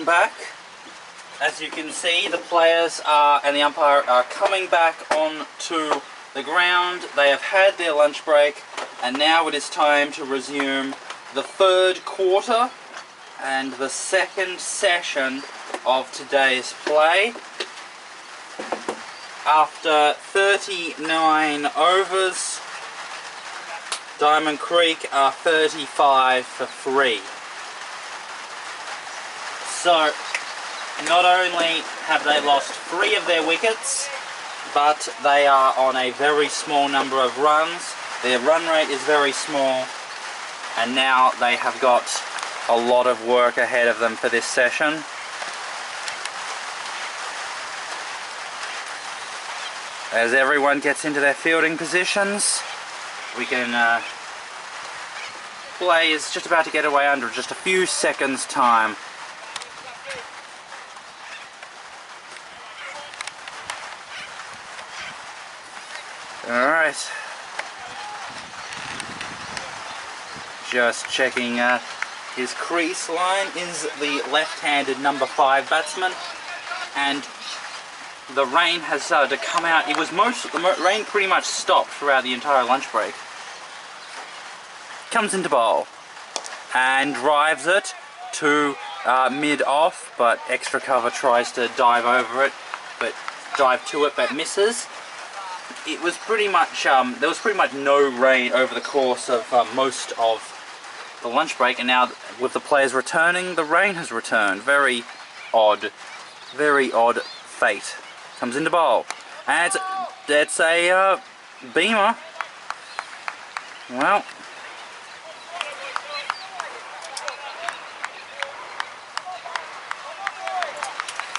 welcome back. As you can see, the players and the umpire are coming back onto the ground. They have had their lunch break, and now it is time to resume the third quarter and the second session of today's play. After 39 overs, Diamond Creek are 35 for 3. So, not only have they lost 3 of their wickets, but they are on a very small number of runs. Their run rate is very small, and now they have got a lot of work ahead of them for this session. As everyone gets into their fielding positions, we can play is just about to get away under just a few seconds time. Alright, just checking his crease line is the left-handed number 5 batsman, and the rain has started to come out. It was the rain pretty much stopped throughout the entire lunch break. Comes into bowl and drives it to mid-off, but extra cover tries to dive over it, but dive to it, but misses. It was pretty much, there was pretty much no rain over the course of most of the lunch break, and now with the players returning, the rain has returned. Very odd fate. Comes into bowl, and it's a beamer. Well,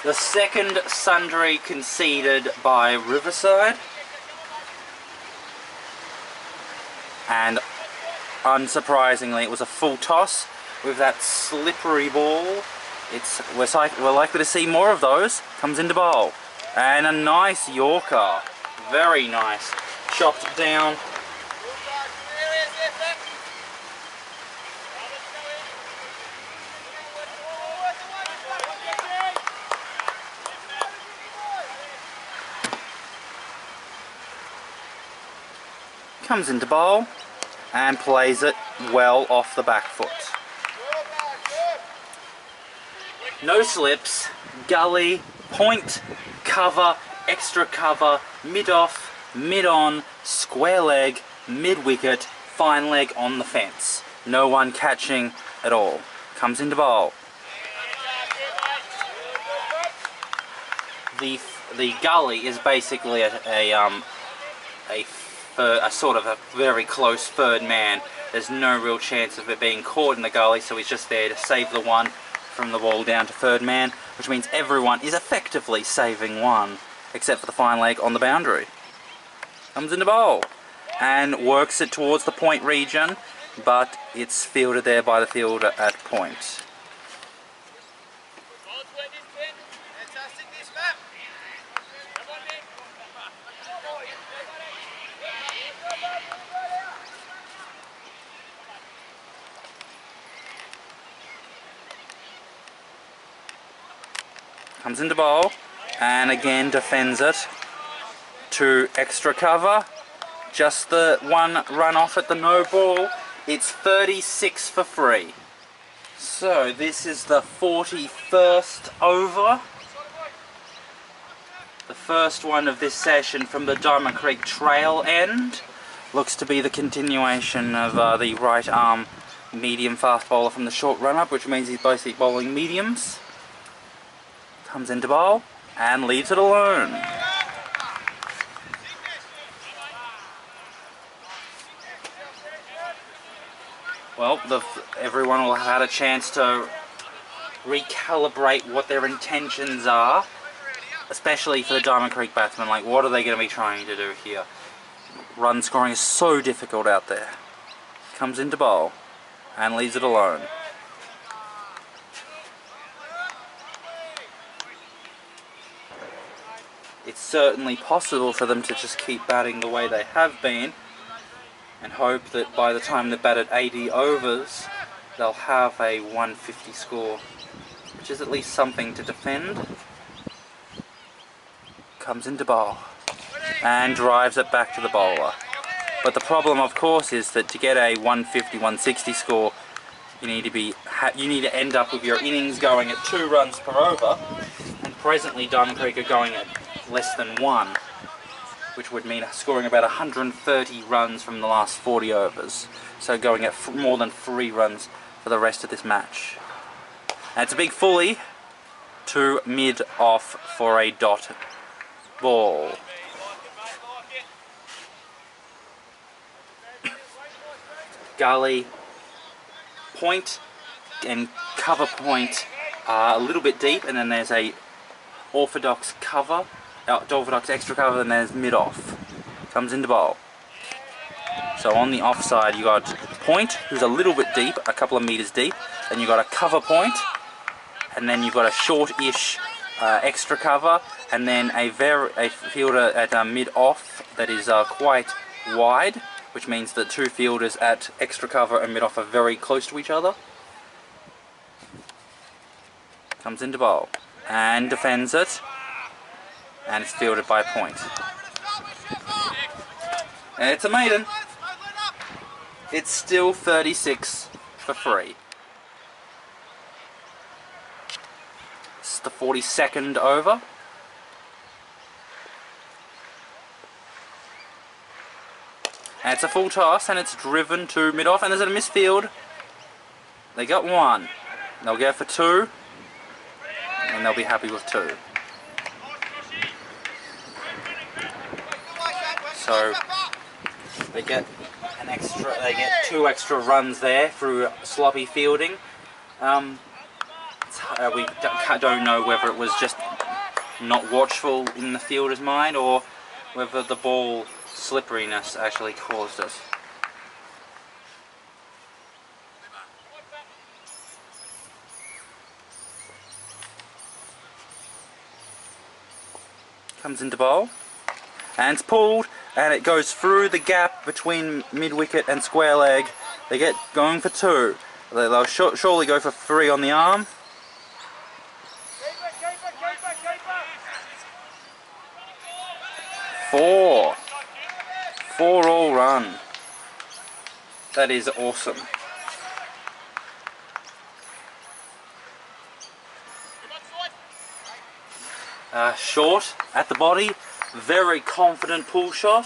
the second sundry conceded by Riverside. And unsurprisingly, it was a full toss with that slippery ball. We're likely to see more of those. Comes into bowl, and a nice Yorker, very nice, chopped down. Comes into bowl and plays it well off the back foot. No slips, gully, point, cover, extra cover, mid-off, mid-on, square leg, mid-wicket, fine leg on the fence. No one catching at all. Comes into bowl. The gully is basically a sort of a very close third man. There's no real chance of it being caught in the gully, so he's just there to save the one from the ball down to third man, which means everyone is effectively saving one, except for the fine leg on the boundary. Comes into bowl and works it towards the point region, but it's fielded there by the fielder at point. Comes into bowl and again defends it to extra cover. Just the one run off at the no ball. It's 36 for 3. So this is the 41st over. The first one of this session from the Diamond Creek trail end. Looks to be the continuation of the right arm medium fast bowler from the short run up, which means he's basically bowling mediums. Comes into bowl and leaves it alone. Well, everyone will have had a chance to recalibrate what their intentions are, especially for the Diamond Creek batsmen. Like, what are they going to be trying to do here? Run scoring is so difficult out there. Comes into bowl and leaves it alone. It's certainly possible for them to just keep batting the way they have been and hope that by the time they bat at 80 overs they'll have a 150 score, which is at least something to defend. Comes into bowl and drives it back to the bowler. But the problem, of course, is that to get a 150, 160 score, you need to end up with your innings going at 2 runs per over, and presently Diamond Creek are going at less than 1, which would mean scoring about 130 runs from the last 40 overs. So going at more than 3 runs for the rest of this match. And it's a big fully to mid-off for a dot ball. Gully, point and cover point a little bit deep, and then there's a orthodox cover, orthodox extra cover, and there's mid-off. Comes into bowl. So on the offside you got point, who's a little bit deep, a couple of meters deep, then you got a cover point, and then you've got a short-ish extra cover, and then a fielder at mid-off that is quite wide, which means that 2 fielders at extra cover and mid-off are very close to each other. Comes into bowl and defends it, and it's fielded by point. And it's a maiden. It's still 36 for 3. This is the 42nd over. And it's a full toss, and it's driven to mid-off, and there's a misfield. They got 1. They'll go for 2, and they'll be happy with 2. So they get an extra. They get 2 extra runs there through sloppy fielding. We don't know whether it was just not watchful in the fielder's mind, or whether the ball slipperiness actually caused it. Comes into bowl, and it's pulled, and it goes through the gap between mid-wicket and square leg. They get going for 2. They'll surely go for 3 on the arm. Four all run. That is awesome. Short at the body, very confident pull shot,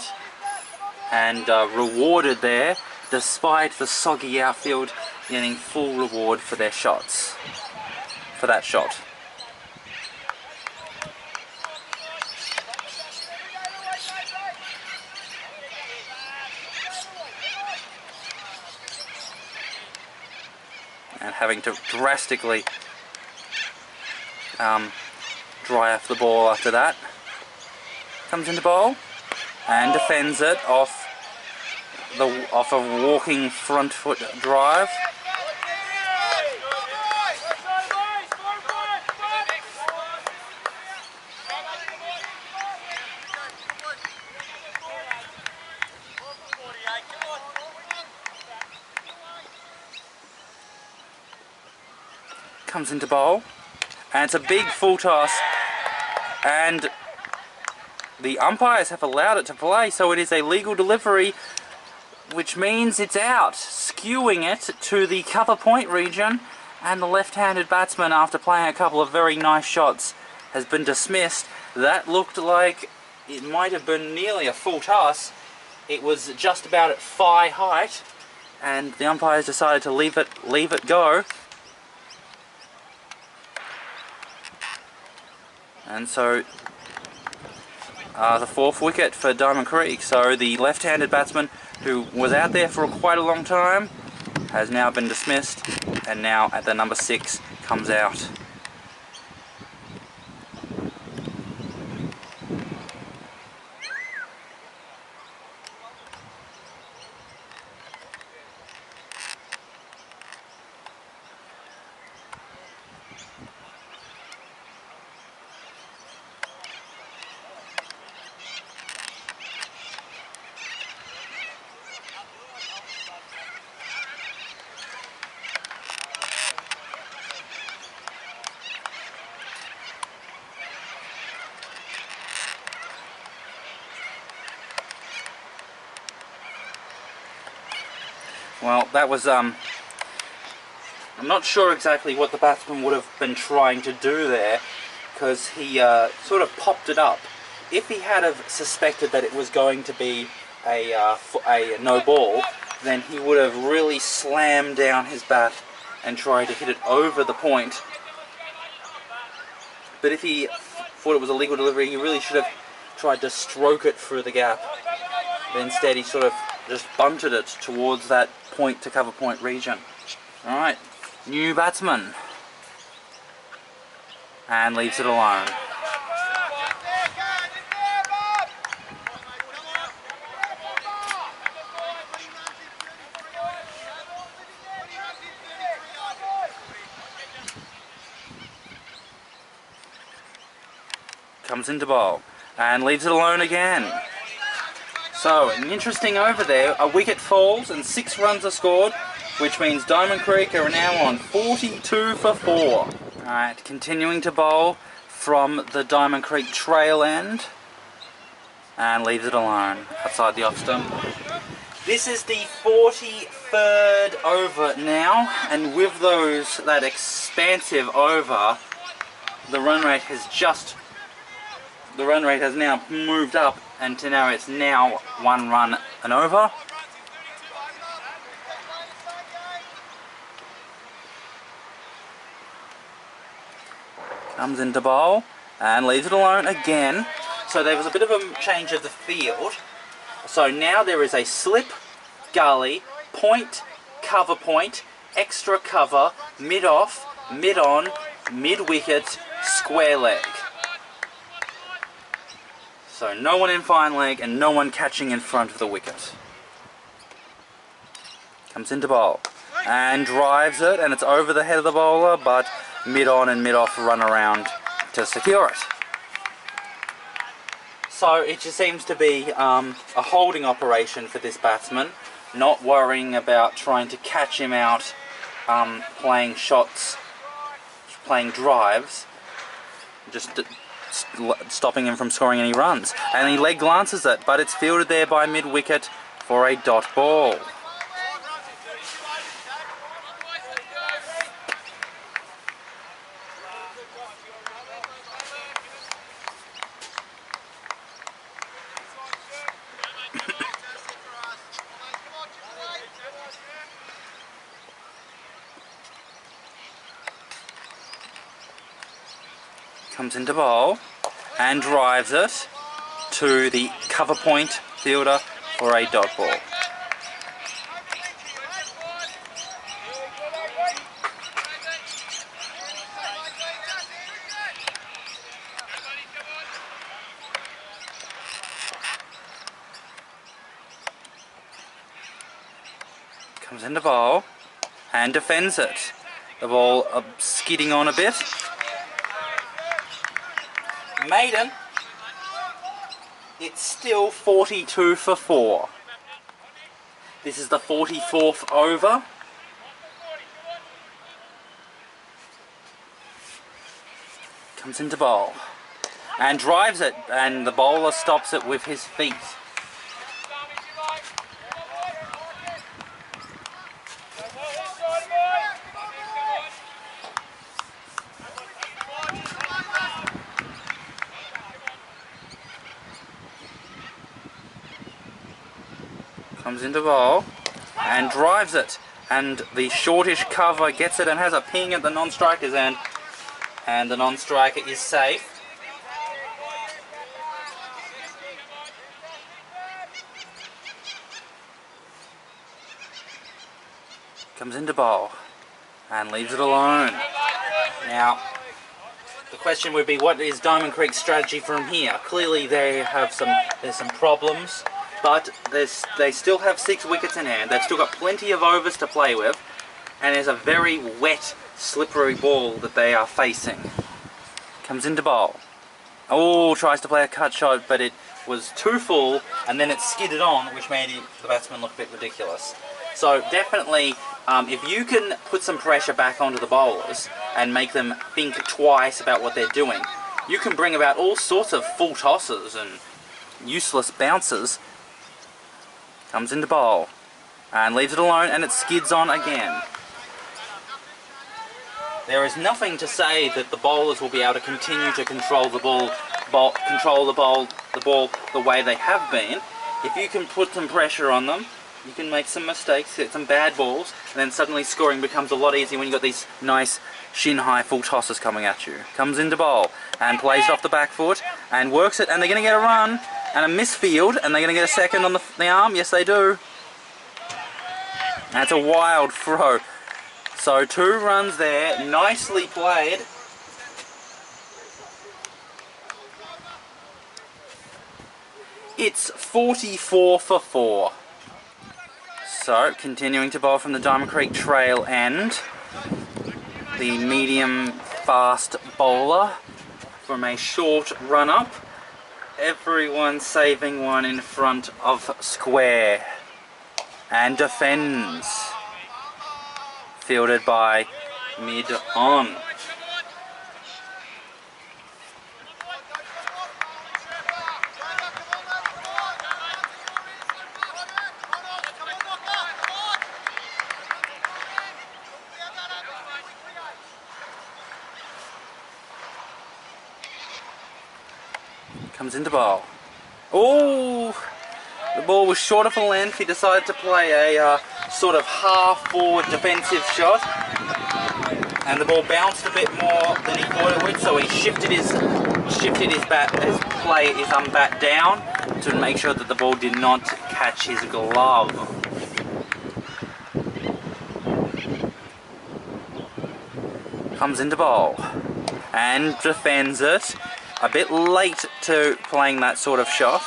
and rewarded there, despite the soggy outfield, getting full reward for their shots, for that shot. And having to drastically dry off the ball after that. Comes into bowl and defends it off a walking front foot drive. Comes into bowl, and it's a big full toss, and the umpires have allowed it to play, so it is a legal delivery, which means it's out, skewing it to the cover point region, and the left-handed batsman, after playing a couple of very nice shots, has been dismissed. That looked like it might have been nearly a full toss. It was just about at thigh height, and the umpires decided to leave it go. And so the 4th wicket for Diamond Creek. So the left-handed batsman, who was out there for quite a long time, has now been dismissed, and now at the number 6 comes out. Well, that was, I'm not sure exactly what the batsman would have been trying to do there, because he sort of popped it up. If he had have suspected that it was going to be a no ball, then he would have really slammed down his bat and tried to hit it over the point. But if he thought it was a legal delivery, he really should have tried to stroke it through the gap. But instead he sort of just bunted it towards that point to cover point region. Alright, new batsman. And leaves it alone. Comes into bowl and leaves it alone again. So, an interesting over there. A wicket falls and 6 runs are scored, which means Diamond Creek are now on 42 for 4. Alright, continuing to bowl from the Diamond Creek trail end and leaves it alone outside the off stump. This is the 43rd over now, and with that expansive over, the run rate has now moved up, and to now it's now 1 run and over. Comes into bowl and leaves it alone again. So there was a bit of a change of the field. So now there is a slip, gully, point, cover point, extra cover, mid off, mid on, mid wicket, square leg. So no one in fine leg and no one catching in front of the wicket. Comes into bowl and drives it, and it's over the head of the bowler, but mid on and mid off run around to secure it. So it just seems to be a holding operation for this batsman, not worrying about trying to catch him out playing shots, playing drives, just stopping him from scoring any runs. And he leg glances it, but it's fielded there by mid-wicket for a dot ball. Comes into bowl and drives it to the cover point fielder for a dot ball. Comes into bowl and defends it. The ball skidding on a bit. Maiden, it's still 42 for 4. This is the 44th over. Comes into bowl and drives it, and the bowler stops it with his feet. Comes into bowl and drives it, and the shortish cover gets it and has a ping at the non-striker's end, and the non-striker is safe. Comes into bowl and leaves it alone. Now the question would be, what is Diamond Creek's strategy from here? Clearly there's some problems, but they still have 6 wickets in hand. They've still got plenty of overs to play with, and there's a very wet, slippery ball that they are facing. Comes into bowl. Oh, tries to play a cut shot, but it was too full, and then it skidded on, which made the batsman look a bit ridiculous. So definitely, if you can put some pressure back onto the bowlers and make them think twice about what they're doing, you can bring about all sorts of full tosses and useless bounces. Comes into bowl and leaves it alone, and it skids on again. There is nothing to say that the bowlers will be able to continue to control the ball the way they have been. If you can put some pressure on them, you can make some mistakes, get some bad balls, and then suddenly scoring becomes a lot easier when you've got these nice shin-high full tosses coming at you. Comes into bowl, and plays it off the back foot, and works it, and they're going to get a run, and a misfield, and they're going to get a second on the arm. Yes, they do. That's a wild throw. So 2 runs there, nicely played. It's 44 for 4. So, continuing to bowl from the Diamond Creek trail end, the medium fast bowler from a short run up. Everyone saving one in front of square. And defends. Fielded by mid on. Comes into bowl. Oh! The ball was short of a length. He decided to play a sort of half-forward defensive shot, and the ball bounced a bit more than he thought it would. So he shifted his bat down to make sure that the ball did not catch his glove. Comes into bowl and defends it. A bit late to playing that sort of shot.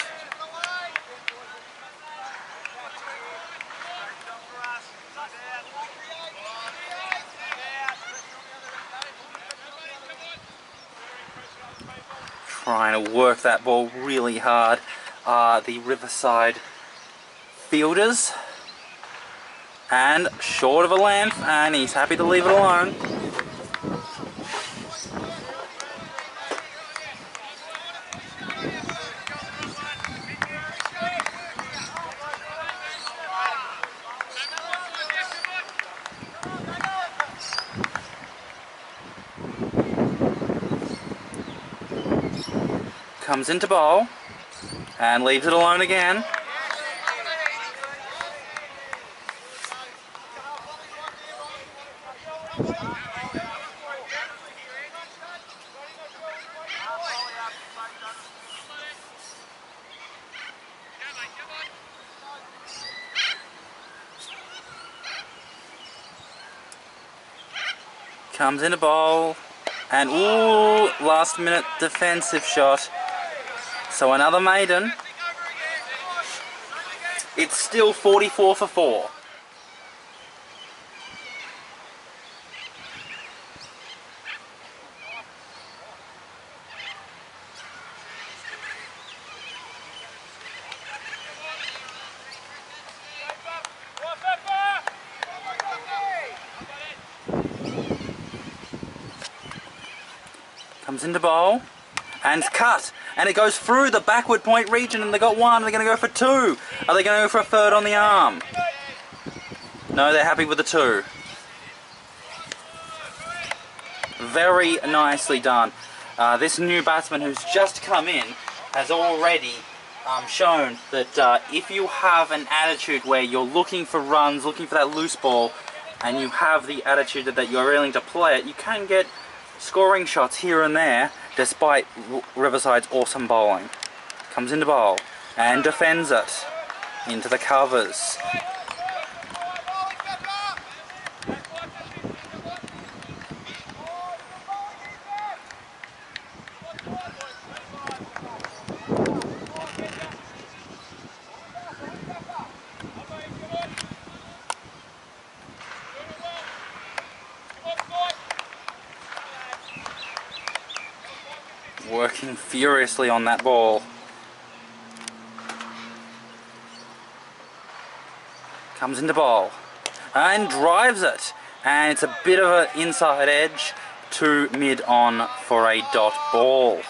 Trying to work that ball really hard are the Riverside fielders. And short of a length, and he's happy to leave it alone. Comes into bowl and leaves it alone again. Comes into bowl and ooh, last minute defensive shot. So another maiden. It's still 44 for 4. Comes into bowl and cut. And it goes through the backward point region, and they got 1. They're going to go for 2. Are they going to go for a 3rd on the arm? No, they're happy with the 2. Very nicely done. This new batsman who's just come in has already shown that if you have an attitude where you're looking for runs, looking for that loose ball, and you have the attitude that you're willing to play it, you can get scoring shots here and there, despite Riverside's awesome bowling. Comes into bowl and defends it into the covers. Working furiously on that ball. Comes into bowl and drives it, and it's a bit of an inside edge to mid on for a dot ball.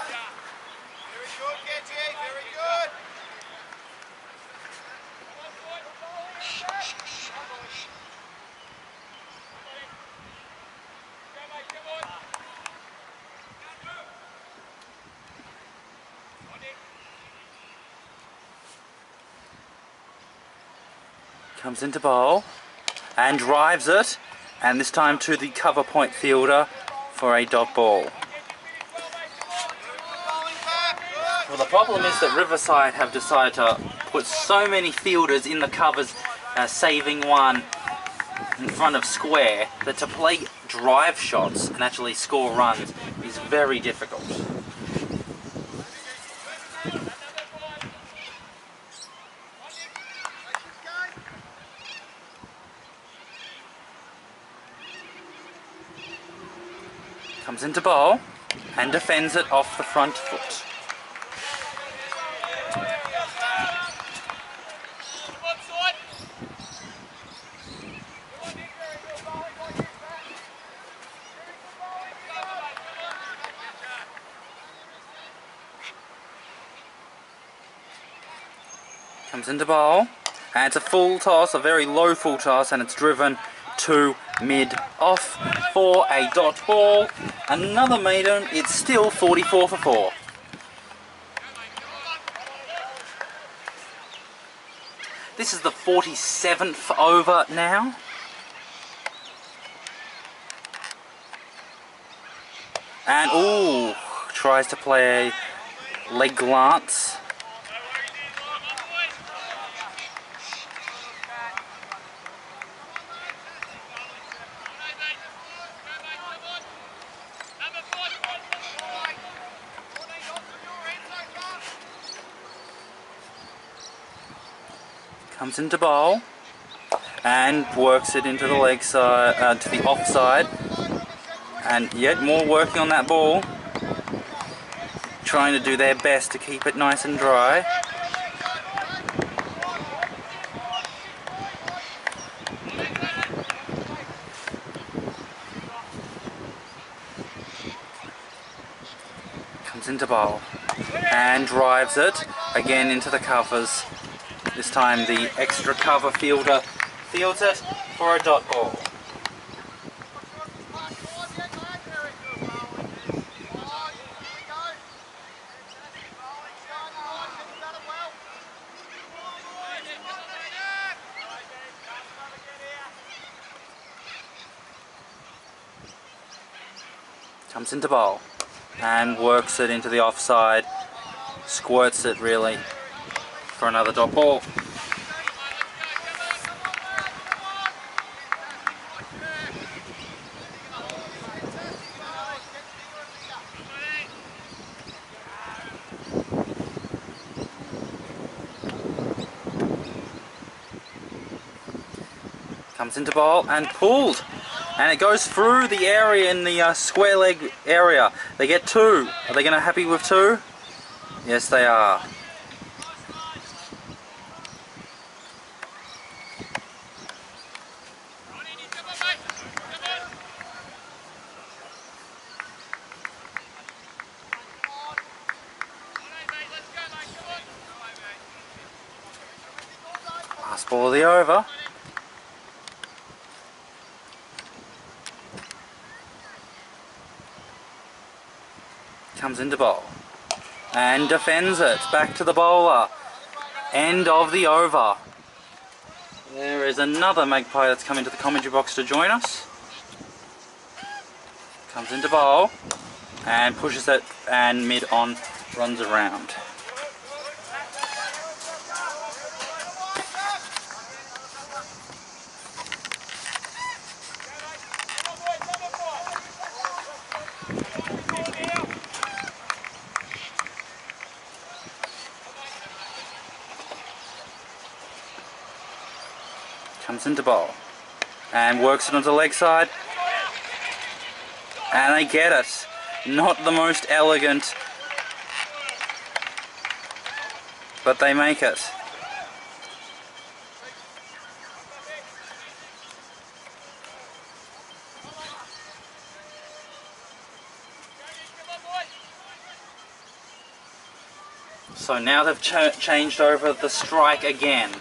Comes into bowl and drives it, and this time to the cover point fielder for a dot ball. Well, the problem is that Riverside have decided to put so many fielders in the covers, saving one in front of square, that to play drive shots and actually score runs is very difficult. Comes into bowl and defends it off the front foot. Comes into bowl, and it's a full toss, a very low full toss, and it's driven to mid-off for a dot ball. Another maiden, it's still 44 for 4. This is the 47th over now. And, ooh, tries to play a leg glance. Comes into bowl and works it into the leg side, to the offside, and yet more working on that ball, trying to do their best to keep it nice and dry. Comes into bowl and drives it again into the covers. This time the extra cover fielder fields it for a dot ball. Comes into bowl and works it into the offside, squirts it really for another dot ball. Comes into bowl and pulled, and it goes through the area in the square leg area. They get 2. Are they going to be happy with 2? Yes, they are. Last ball of the over. Comes into bowl and defends it back to the bowler. End of the over. There is another magpie that's come into the commentary box to join us. Comes into bowl and pushes it, and mid on runs around. Comes into bowl and works it onto the leg side, and they get it. Not the most elegant, but they make it. So now they've changed over the strike again.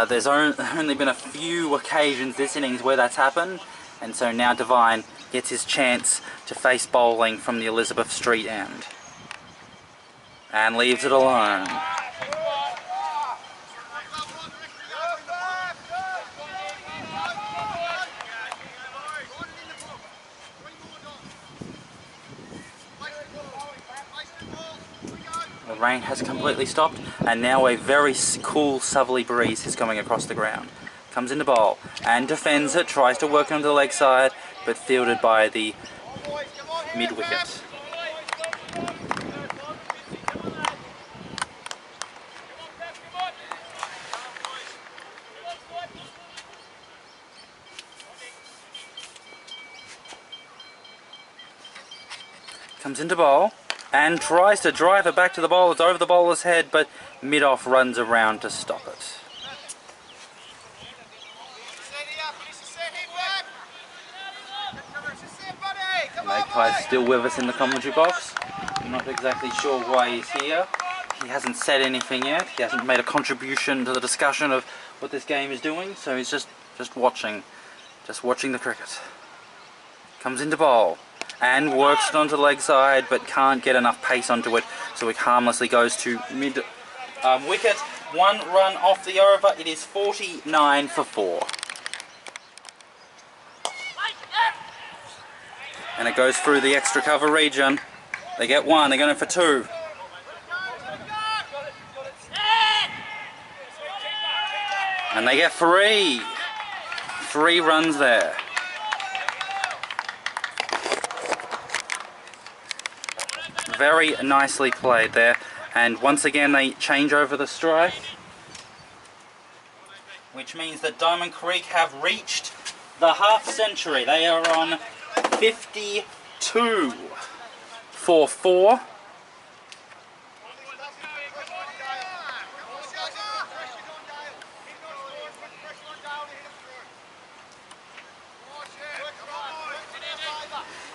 There's only been a few occasions this innings where that's happened, and so now Devine gets his chance to face bowling from the Elizabeth Street end. And leaves it alone. The rain has completely stopped, and now a very cool southerly breeze is coming across the ground. Comes into bowl and defends it, tries to work onto the leg side, but fielded by the mid-wicket. Comes into bowl and tries to drive it back to the bowler. It's over the bowler's head, but mid-off runs around to stop it. Magpie's still with us in the commentary box. I'm not exactly sure why he's here. He hasn't said anything yet. He hasn't made a contribution to the discussion of what this game is doing, so he's just watching the cricket. Comes into bowl and works it onto the leg side, but can't get enough pace onto it, so it harmlessly goes to mid wicket. 1 run off the over. It is 49 for 4. And it goes through the extra cover region. They get 1, they're going for 2. And they get 3. 3 runs there. Very nicely played there. And once again they change over the strike, which means that Diamond Creek have reached the half century. They are on 52 for 4.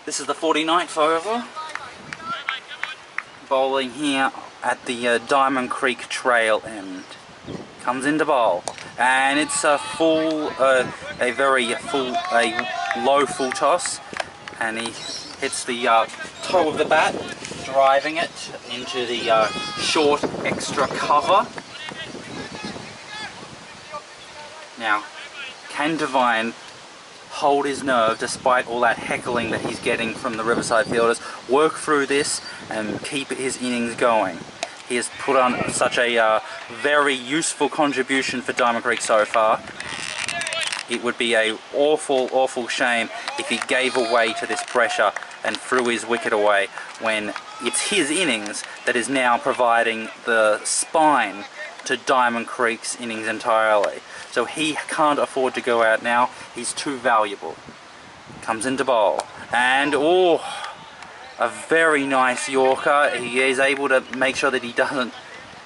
This is the 49th over. Bowling here at the Diamond Creek trail end. Comes into bowl, and it's a low full toss, and he hits the toe of the bat, driving it into the short extra cover. Now, can Devine hold his nerve despite all that heckling that he's getting from the Riverside fielders, work through this and keep his innings going? He has put on such a very useful contribution for Diamond Creek so far. It would be a awful shame if he gave away to this pressure and threw his wicket away, when it's his innings that is now providing the spine to Diamond Creek's innings entirely. So he can't afford to go out now. He's too valuable. Comes into bowl, and a very nice Yorker. He is able to make sure that he doesn't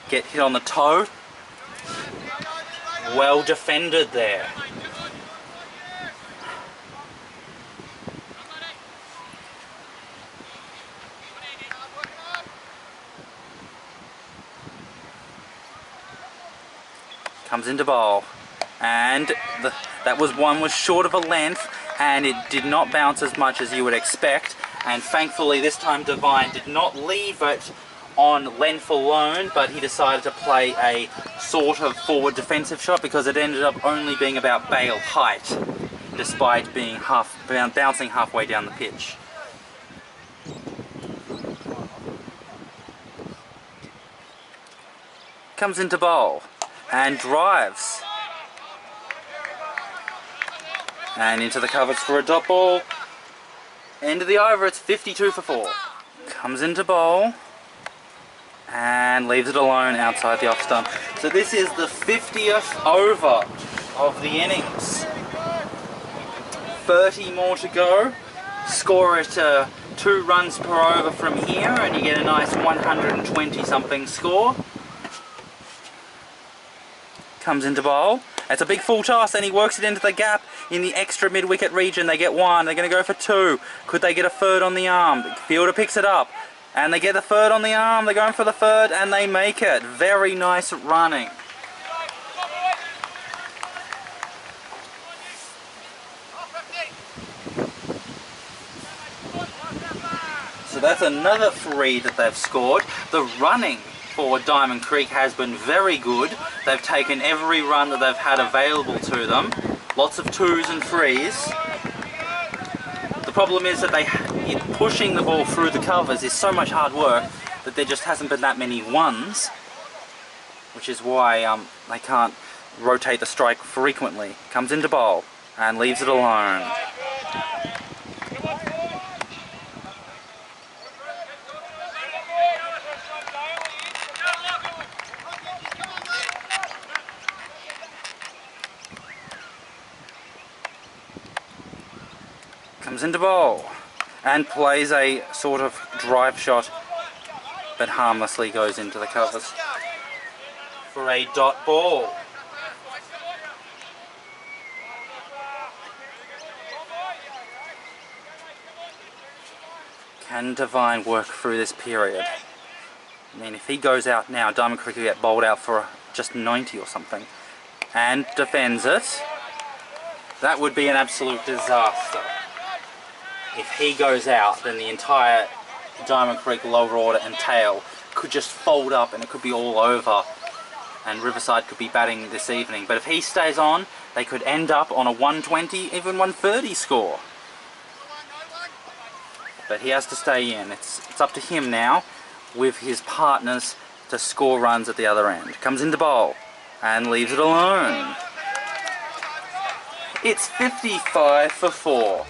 get hit on the toe. Well defended there. Comes into bowl, and that one was short of a length, and it did not bounce as much as you would expect. And thankfully this time Devine did not leave it on length alone, but he decided to play a sort of forward defensive shot, because it ended up only being about bail height, despite being bouncing halfway down the pitch. Comes into bowl and drives, and into the covers for a dot ball. End of the over, it's 52 for 4. Comes into bowl and leaves it alone outside the off stump. So this is the 50th over of the innings. 30 more to go. Score at 2 runs per over from here, and you get a nice 120 something score. Comes into bowl. It's a big full toss, and he works it into the gap in the extra mid-wicket region. They get 1, they're going to go for 2. Could they get a third on the arm? The fielder picks it up, and they get the third on the arm. They're going for the third, and they make it. Very nice running. So that's another 3 that they've scored. The running for Diamond Creek has been very good. They've taken every run that they've had available to them. Lots of 2s and 3s. The problem is that pushing the ball through the covers is so much hard work but there just hasn't been that many ones, which is why they can't rotate the strike frequently. Comes into bowl and leaves it alone. Comes into bowl and plays a sort of drive shot, but harmlessly goes into the covers for a dot ball. Can Devine work through this period? I mean, if he goes out now, Diamond Creek will get bowled out for just 90 or something. And defends it. That would be an absolute disaster. If he goes out, then the entire Diamond Creek lower order and tail could just fold up and it could be all over. And Riverside could be batting this evening. But if he stays on, they could end up on a 120, even 130 score. But he has to stay in. It's up to him now with his partners to score runs at the other end. Comes into bowl and leaves it alone. It's 55 for 4.